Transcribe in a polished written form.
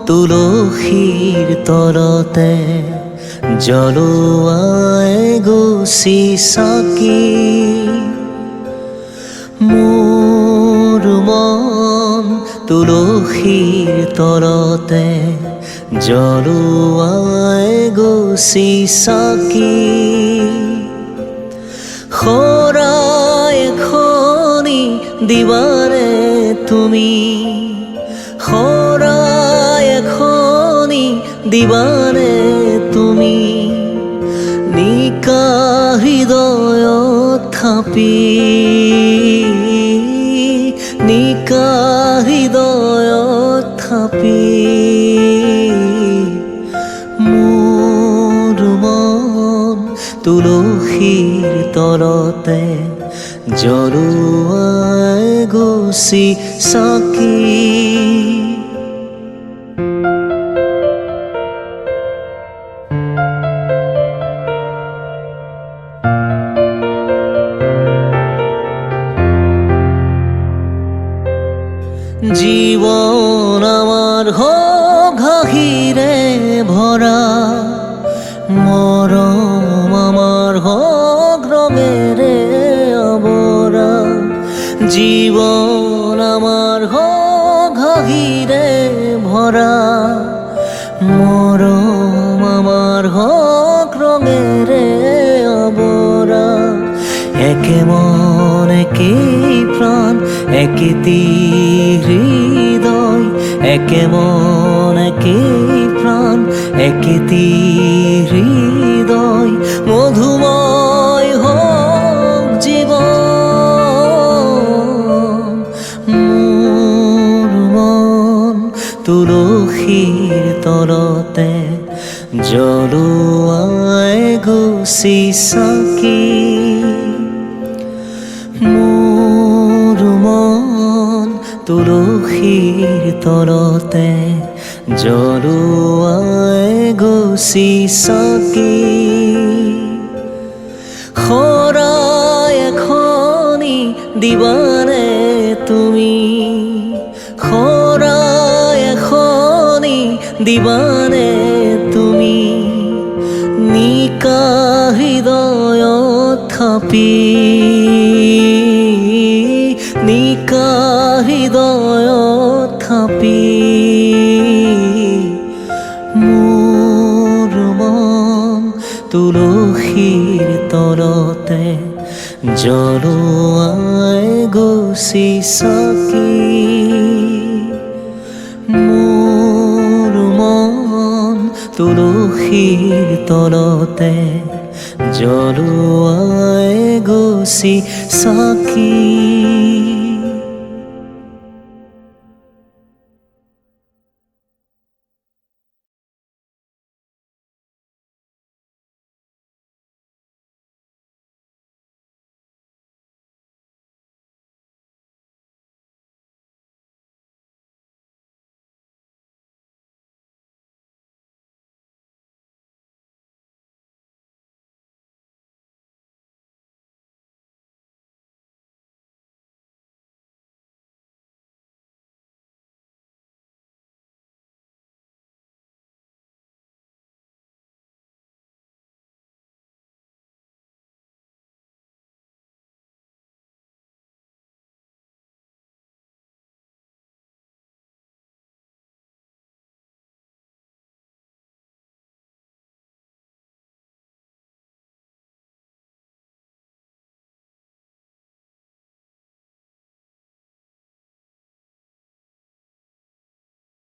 তুলসীৰ তলতে জ্বলোৱাই গুচি চাকি মোৰ মন তুলসীৰ তলতে জ্বলোৱাই গুচি চাকি শৰাই এখনি দিবানে তুমি শৰাই এখনি দিবানে তুমি নিকা হৃদয়ত থাপি নিকা হৃদয়ত থাপি মোৰ মন তুলসীৰ তলতে জ্বলোৱাই গুচি চাকি জীবন আমাৰ হোক হাঁহিৰে ভৰা মৰম আমাৰ হোক ৰঙেৰে আবৰা জীবন আমাৰ হোক হাঁহিৰে ভরা মরম আমার হোক রঙেরে আবরা একে মন একেই প্রাণ একেতি হৃদয় একে মন একেই প্রাণ একেতি হৃদয় মধুময় হোক জীবন মোৰ মন তুলসীৰ তলতে জ্বলোৱাই গুচি চাকি মোৰ মন তুলসীৰ তলতে জ্বলোৱাই গুচি চাকি শৰাই এখনি দিবানে তুমি শৰাই এখনি দিবানে তুমি নিকা হৃদয়ত থাপি নিকা হৃদয়ত থাপি মোৰ মন তুলসীৰ তলতে জ্বলোৱাই গুচি চাকি মোৰ মন তুলসীৰ তলতে জ্বলোৱাই গুচি চাকি